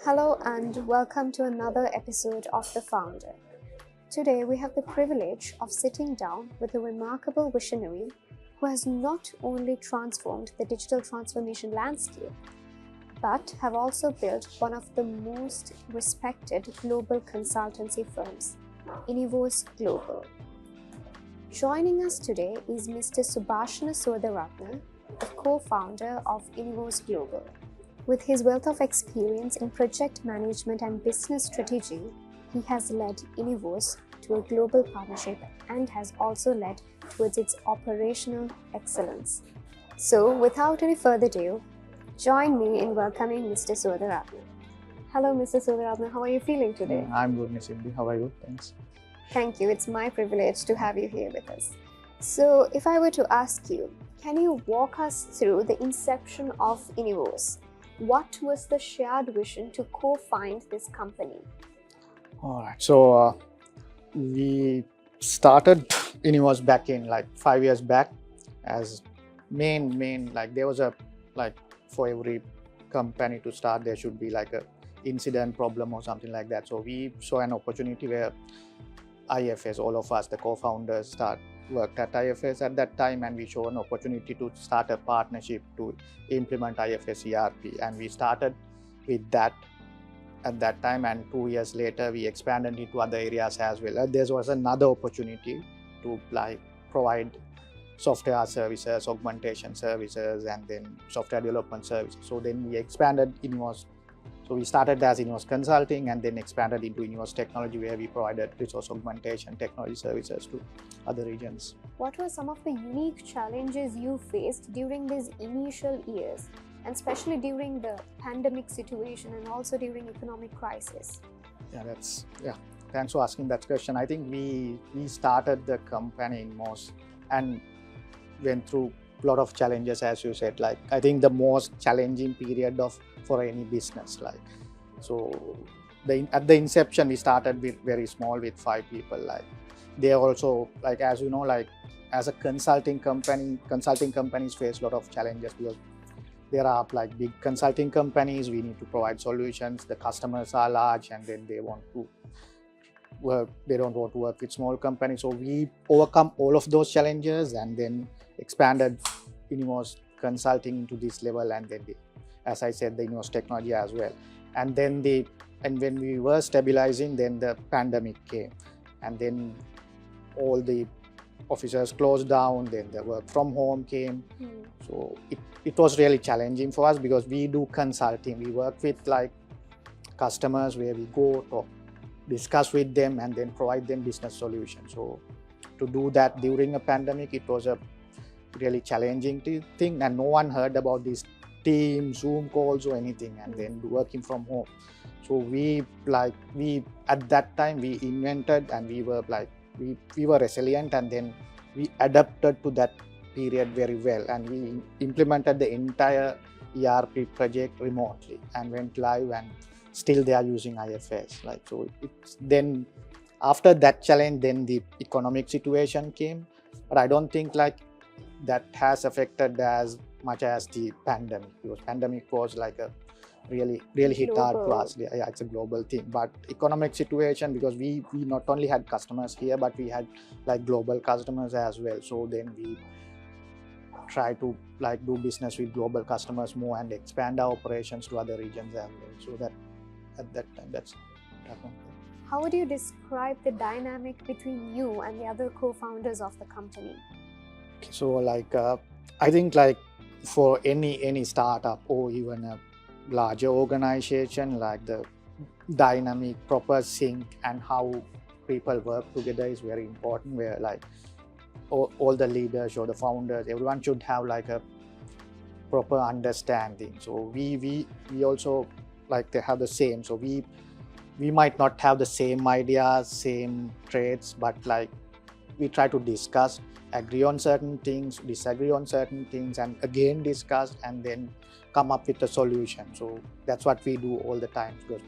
Hello and welcome to another episode of The Founder. Today we have the privilege of sitting down with a remarkable visionary who has not only transformed the digital transformation landscape, but have also built one of the most respected global consultancy firms, Inivos Global. Joining us today is Mr. Subashana Suwandarathna, the co-founder of Inivos Global. With his wealth of experience in project management and business strategy, he has led Inivos to a global partnership and has also led towards its operational excellence. So, without any further ado, join me in welcoming Mr. Suwandarathna. Hello, Mr. Suwandarathna. How are you feeling today? I'm good, Nisindi. How are you? Thanks. Thank you. It's my privilege to have you here with us. So, if I were to ask you, can you walk us through the inception of Inivos? What was the shared vision to co-found this company? All right. So we started Inivos back in 5 years back as main like there was a for every company to start there should be a incident problem or something like that. So we saw an opportunity where IFS, all of us, the co-founders, worked at IFS at that time, and we saw an opportunity to start a partnership to implement IFS ERP, and we started with that at that time, and 2 years later we expanded into other areas as well. There was another opportunity to provide software services, augmentation services, and then software development services. So then we expanded Inivos. So we started as Inivos Consulting and then expanded into Inivos Technology, where we provided resource augmentation technology services to other regions. What were some of the unique challenges you faced during these initial years, and especially during the pandemic situation and also during economic crisis? Thanks for asking that question. I think we started the company in Inivos and went through a lot of challenges, as you said. I think the most challenging period for any business. At the inception, we started with very small, with 5 people. They also, as you know, as a consulting companies face a lot of challenges because there are big consulting companies. We need to provide solutions. The customers are large, and then they don't want to work with small companies. So we overcome all of those challenges and then expanded Inivos Consulting to this level, and then as I said, the Inivos Technology as well. And then when we were stabilizing, then the pandemic came, and then all the offices closed down, then the work from home came. So it was really challenging for us because we do consulting. We work with customers where we go to discuss with them and then provide them business solutions. So to do that during a pandemic, it was a really challenging thing, and no one heard about these Teams, Zoom calls or anything, and then working from home. So we at that time we invented, and we were resilient, and then we adapted to that period very well, and we implemented the entire ERP project remotely and went live, and still they are using IFS. Then after that challenge, then the economic situation came, but I don't think that has affected as much as the pandemic, because pandemic was a really hit hard to us. Yeah, it's a global thing. But economic situation, because we not only had customers here, but we had global customers as well. So then we try to do business with global customers more and expand our operations to other regions as well. So that at that time, that's what happened. How would you describe the dynamic between you and the other co-founders of the company? So I think for any startup or even a larger organization, the dynamic, proper sync, and how people work together is very important, where all the leaders or the founders, everyone should have a proper understanding. So we also to have the same. So we might not have the same ideas, same traits, but we try to discuss, agree on certain things, disagree on certain things, and again discuss, and then come up with a solution. So that's what we do all the time, because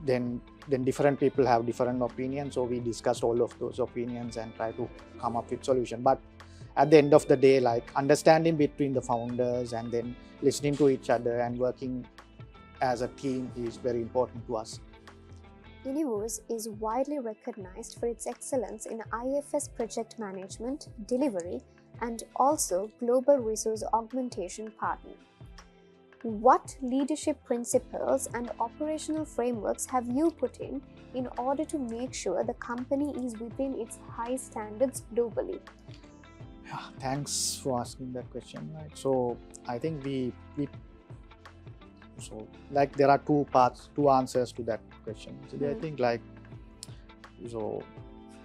then different people have different opinions. So we discuss all of those opinions and try to come up with solution. But at the end of the day, understanding between the founders and then listening to each other and working as a team is very important to us. Inivos is widely recognized for its excellence in IFS project management, delivery, and also global resource augmentation partner. What leadership principles and operational frameworks have you put in order to make sure the company is within its high standards globally? Yeah, thanks for asking that question. Right? So I think so like there are two answers to that question. So I think like, so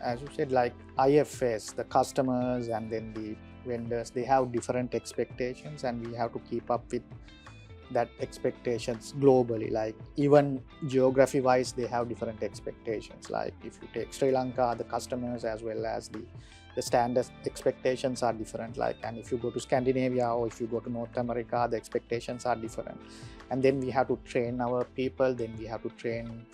as you said, like IFS, the customers and then the vendors, they have different expectations, and we have to keep up with that expectations globally. Like even geography wise, they have different expectations. Like if you take Sri Lanka, the customers as well as the standard expectations are different. Like, and if you go to Scandinavia or if you go to North America, the expectations are different. And then we have to train our people, then we have to train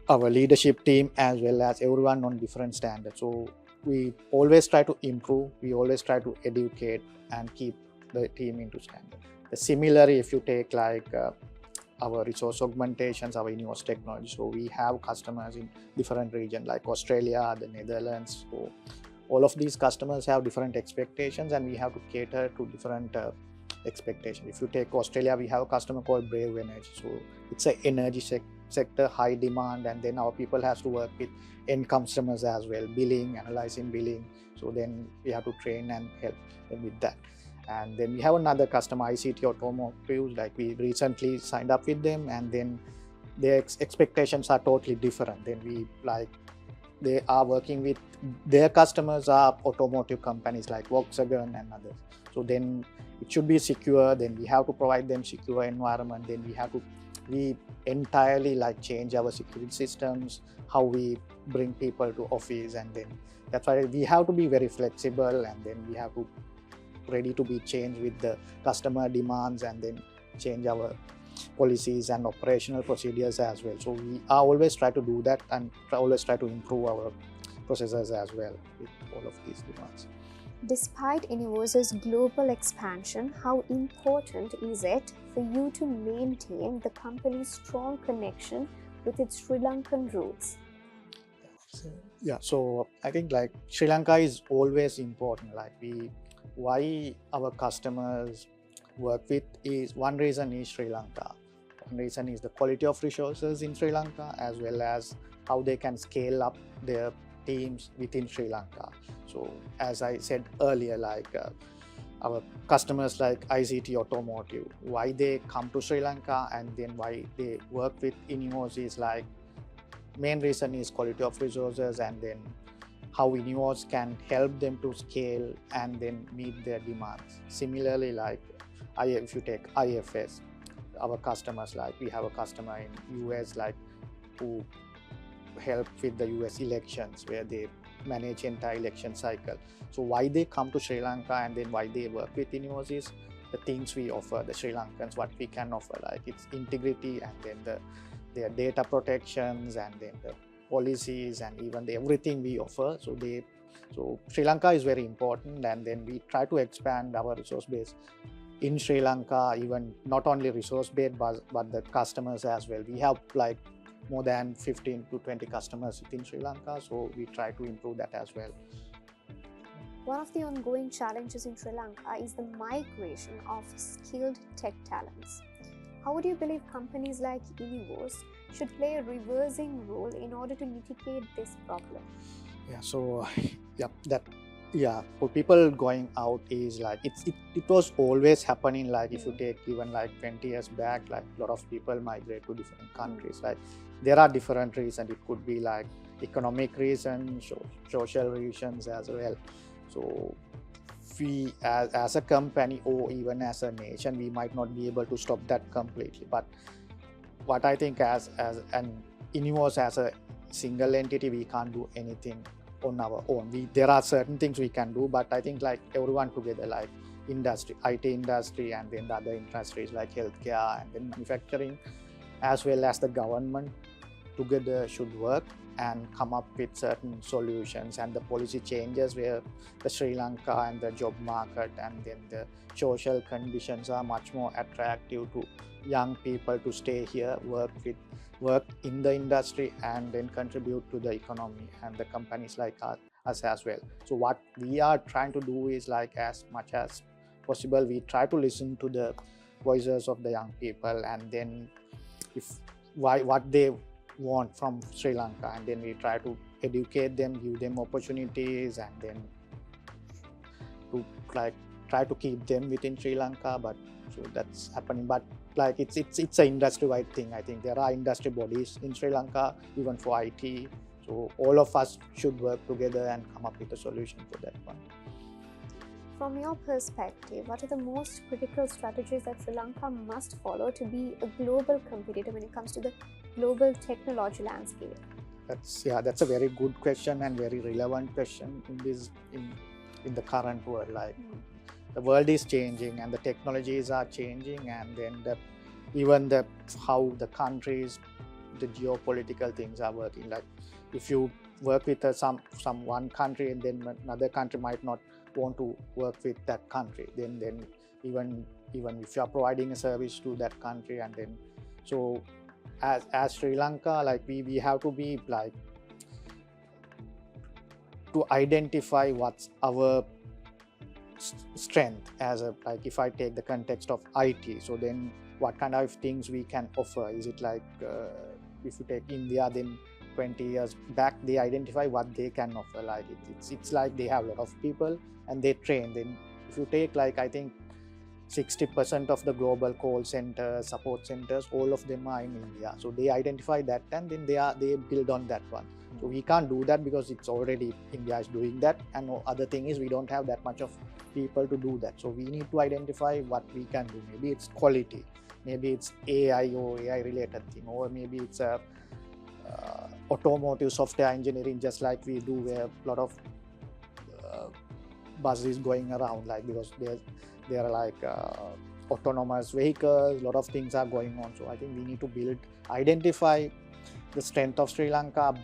our leadership team as well as everyone on different standards. So we always try to improve, we always try to educate and keep the team into standard. Similarly, if you take like our resource augmentations, our Inivos technology, so we have customers in different regions like Australia, the Netherlands. So all of these customers have different expectations, and we have to cater to different expectations. If you take Australia, we have a customer called Brave Energy. So it's an energy sector, high demand, and then our people has to work with end customers as well, billing, analyzing billing. So then we have to train and help them with that. And then we have another customer, ICT Automotive, like we recently signed up with them, and then their expectations are totally different. Then we like, they are working with, their customers are automotive companies like Volkswagen and others. So then it should be secure, then we have to provide them secure environment, then we entirely like change our security systems, how we bring people to office, and then that's why we have to be very flexible, and then we have to ready to be changed with the customer demands, and then change our policies and operational procedures as well. So we are always try to do that, and always try to improve our processes as well with all of these demands. Despite Inivos' global expansion, how important is it for you to maintain the company's strong connection with its Sri Lankan roots? Yeah, so I think like Sri Lanka is always important. Like why our customers work with is, one reason is Sri Lanka. One reason is the quality of resources in Sri Lanka, as well as how they can scale up their teams within Sri Lanka. So as I said earlier, like our customers like ICT Automotive, why they come to Sri Lanka and then why they work with Inivos is like, main reason is quality of resources, and then how Inivos can help them to scale and then meet their demands. Similarly, like if you take IFS, our customers, like we have a customer in US like who help with the US elections, where they manage entire election cycle. So why they come to Sri Lanka and then why they work with Inivos is the things we offer the Sri Lankans, what we can offer, like its integrity, and then their data protections, and then the policies, and even everything we offer. So Sri Lanka is very important, and then we try to expand our resource base in Sri Lanka, even not only resource base but the customers as well. We have like more than 15 to 20 customers within Sri Lanka, so we try to improve that as well. One of the ongoing challenges in Sri Lanka is the migration of skilled tech talents. How would you believe companies like Inivos should play a reversing role in order to mitigate this problem? Yeah, so for people going out is like, it was always happening. Like if you take even like 20 years back, like a lot of people migrate to different countries. Like there are different reasons. It could be like economic reasons, social reasons as well. So we as a company, or even as a nation, we might not be able to stop that completely. But what I think as an Inivos as a single entity, we can't do anything on our own. There are certain things we can do, but I think like everyone together, like industry, IT industry, and then the other industries like healthcare and then manufacturing, as well as the government, together should work and come up with certain solutions, and the policy changes where the Sri Lanka and the job market and then the social conditions are much more attractive to young people to stay here, work in the industry and then contribute to the economy and the companies like us as well. So what we are trying to do is like, as much as possible, we try to listen to the voices of the young people, and then what they want from Sri Lanka, and then we try to educate them, give them opportunities, and then to like try to keep them within Sri Lanka. But so that's happening, but like it's an industry-wide thing. I think there are industry bodies in Sri Lanka even for IT, so all of us should work together and come up with a solution for that one. From your perspective, what are the most critical strategies that Sri Lanka must follow to be a global competitor when it comes to the global technology landscape? That's a very good question and very relevant question in the current world. Like the world is changing and the technologies are changing, and then even how the countries, the geopolitical things are working. Like if you work with some one country, and then another country might not want to work with that country, then even if you are providing a service to that country, and then so as Sri Lanka, like we have to be like to identify what's our strength as a, like if I take the context of IT, so then what kind of things we can offer. Is it like if you take India, then 20 years back they identify what they can offer. Like it's like they have a lot of people and they train. Then if you take like, I think 60% of the global call centers, support centers, all of them are in India. So they identify that, and then they build on that one. So we can't do that because it's already India is doing that, and other thing is we don't have that much of people to do that. So we need to identify what we can do. Maybe it's quality, maybe it's AI or AI related thing, or maybe it's a automotive software engineering, just like we do, where a lot of buses going around, like because there are like autonomous vehicles, a lot of things are going on. So I think we need to identify the strength of Sri Lanka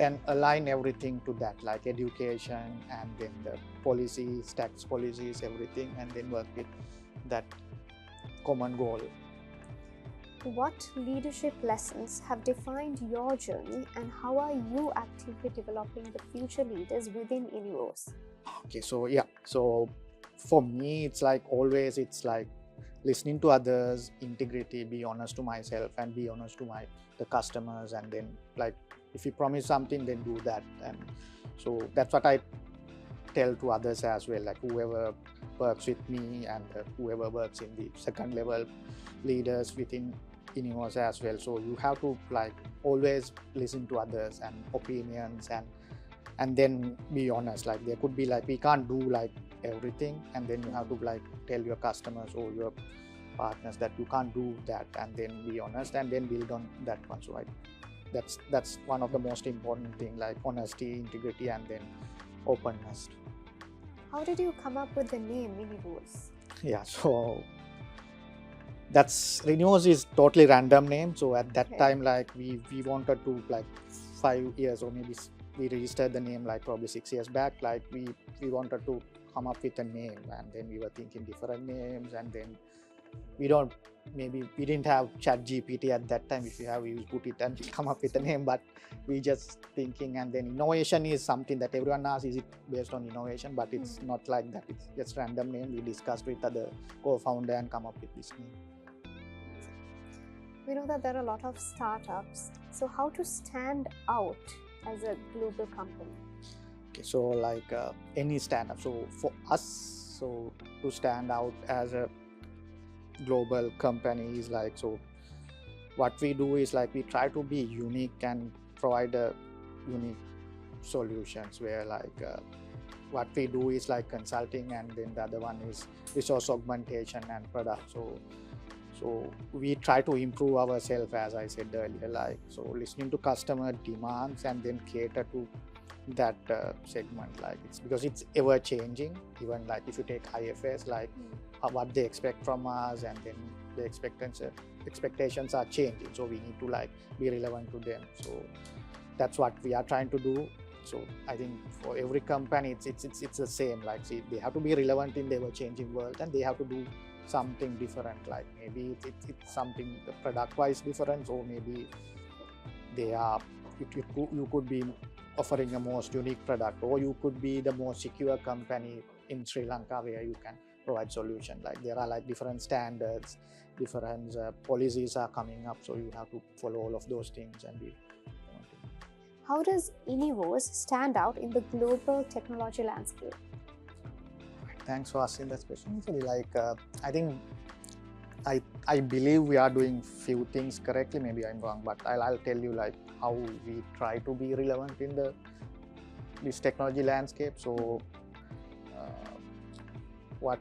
and align everything to that, like education and then the policies, tax policies, everything, and then work with that common goal. What leadership lessons have defined your journey, and how are you actively developing the future leaders within Inivos? Okay, so for me, it's like always, it's like listening to others, integrity, be honest to myself and be honest to the customers, and then like if you promise something, then do that. And so that's what I tell to others as well, like whoever works with me and whoever works in the second level leaders within Inivos as well. So you have to like always listen to others and opinions, and then be honest. Like there could be like, we can't do like everything, and then you have to like tell your customers or your partners that you can't do that, and then be honest and then build on that one. So that's one of the most important thing, like honesty, integrity, and then openness. How did you come up with the name Inivos? Yeah, so Inivos is totally random name. So at that time, like we wanted to, like 5 years, or maybe we registered the name like probably 6 years back. Like we wanted to come up with a name, and then we were thinking different names, and then we didn't have ChatGPT at that time. If you have, we put it and come up with a name, but we just thinking. And then innovation is something that everyone asks, is it based on innovation? But it's not like that. It's just random name. We discussed with other co-founder and come up with this name. We know that there are a lot of startups. So how to stand out as a global company? Okay, so like any startup. So for us, so to stand out as a global company is like, so what we do is like we try to be unique and provide a unique solutions, where like what we do is like consulting, and then the other one is resource augmentation and product. So we try to improve ourselves, as I said earlier, like so listening to customer demands and then cater to that segment. Like it's because it's ever changing. Even like if you take IFS, like what they expect from us, and then the expectancy expectations are changing, so we need to like be relevant to them. So that's what we are trying to do. So I think for every company it's the same, like see, they have to be relevant in the ever changing world, and they have to do something different, like maybe it's something product wise different, or maybe they are you could be offering a most unique product, or you could be the most secure company in Sri Lanka where you can provide solution. Like there are like different standards, different policies are coming up, so you have to follow all of those things and be. How does Inivos stand out in the global technology landscape? Thanks for asking that question. Actually, like I think I believe we are doing few things correctly. Maybe I'm wrong, but I'll tell you like how we try to be relevant in this technology landscape. So what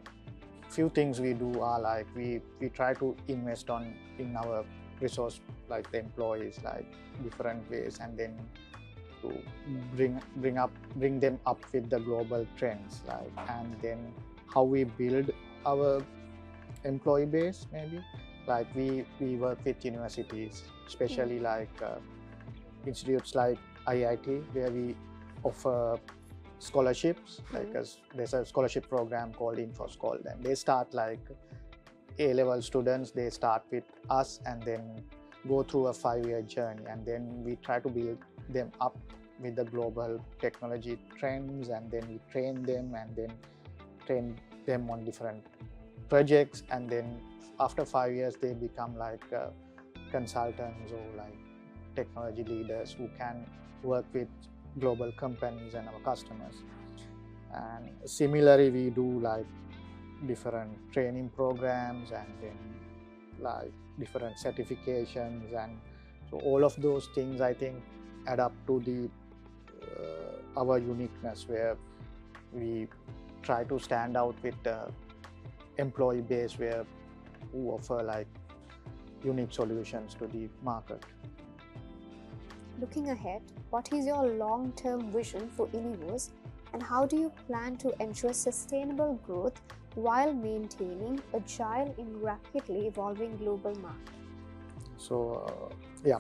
few things we do are like we try to invest in our resource, like the employees, like different ways, and then to bring them up with the global trends, like, and then how we build our employee base. Maybe like we work with universities, especially like institutes like IIT, where we offer scholarships. Like there's a scholarship program called Inivos Global, and they start like A-level students, they start with us and then go through a 5-year journey, and then we try to build them up with the global technology trends, and then we train them on different projects, and then after 5 years they become like consultants or like technology leaders who can work with global companies and our customers. And similarly, we do like different training programs, and then like different certifications, and so all of those things I think add up to the our uniqueness, where we try to stand out with the employee base who offer like unique solutions to the market. Looking ahead, what is your long-term vision for Inivos, and how do you plan to ensure sustainable growth while maintaining agile in rapidly evolving global market? So yeah,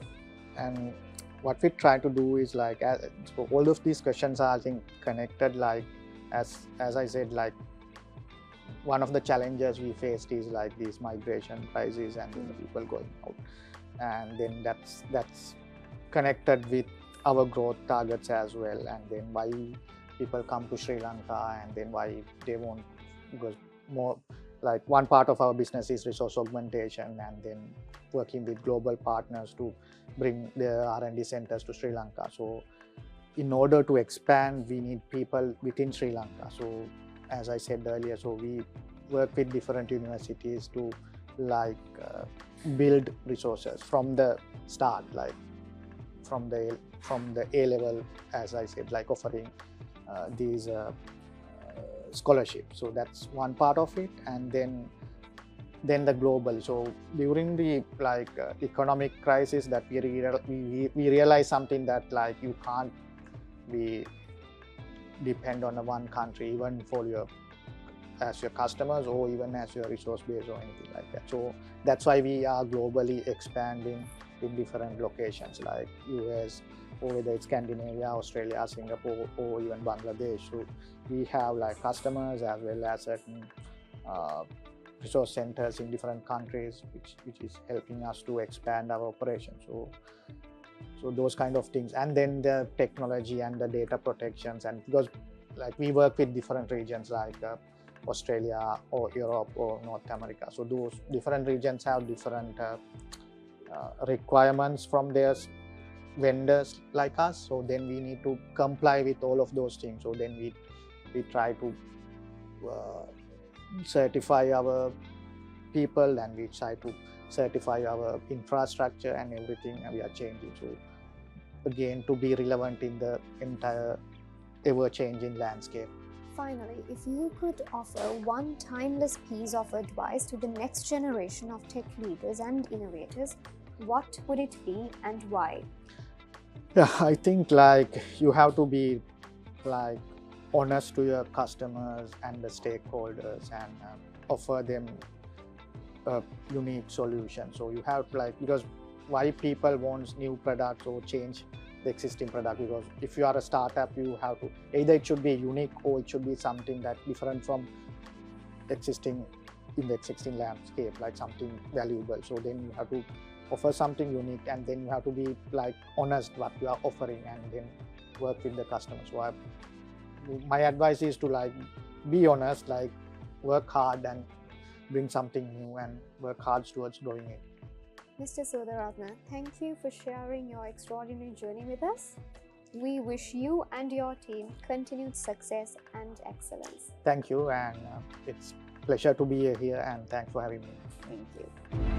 and what we try to do is like so all of these questions are I think connected. Like as I said, like one of the challenges we faced is like these migration crises and the people going out, and then that's connected with our growth targets as well, and then why people come to Sri Lanka, and then why they won't, because more like one part of our business is resource augmentation, and then working with global partners to bring their R&D centers to Sri Lanka. So in order to expand, we need people within Sri Lanka. So as I said earlier, so we work with different universities to like build resources from the start, like from the A level, as I said, like offering these scholarships. So that's one part of it, and then the global. So during the like economic crisis, that we realize something, that like you can't be depend on one country, even for your as your customers or even as your resource base or anything like that. So that's why we are globally expanding in different locations like US, or whether it's Scandinavia, Australia, Singapore, or even Bangladesh. So we have like customers as well as certain resource centers in different countries, which is helping us to expand our operations. So those kind of things, and then the technology and the data protections, and because like we work with different regions like Australia or Europe or North America. So those different regions have different requirements from their vendors like us. So then we need to comply with all of those things. So then we try to certify our people, and we try to certify our infrastructure and everything, and we are changing. So again, to be relevant in the entire ever-changing landscape. Finally, if you could offer one timeless piece of advice to the next generation of tech leaders and innovators, what would it be and why? Yeah, I think like you have to be like honest to your customers and the stakeholders, and offer them a unique solution. So you have to like, because why people want new products or change the existing product, because if you are a startup, you have to either it should be unique or it should be something that different from existing in the existing landscape, like something valuable. So then you have to offer something unique, and then you have to be like honest what you are offering, and then work with the customer. So my advice is to like be honest, like work hard and bring something new and work hard towards doing it. Mr. Suwandarathna, thank you for sharing your extraordinary journey with us. We wish you and your team continued success and excellence. Thank you, and it's a pleasure to be here, and thanks for having me. Thank you.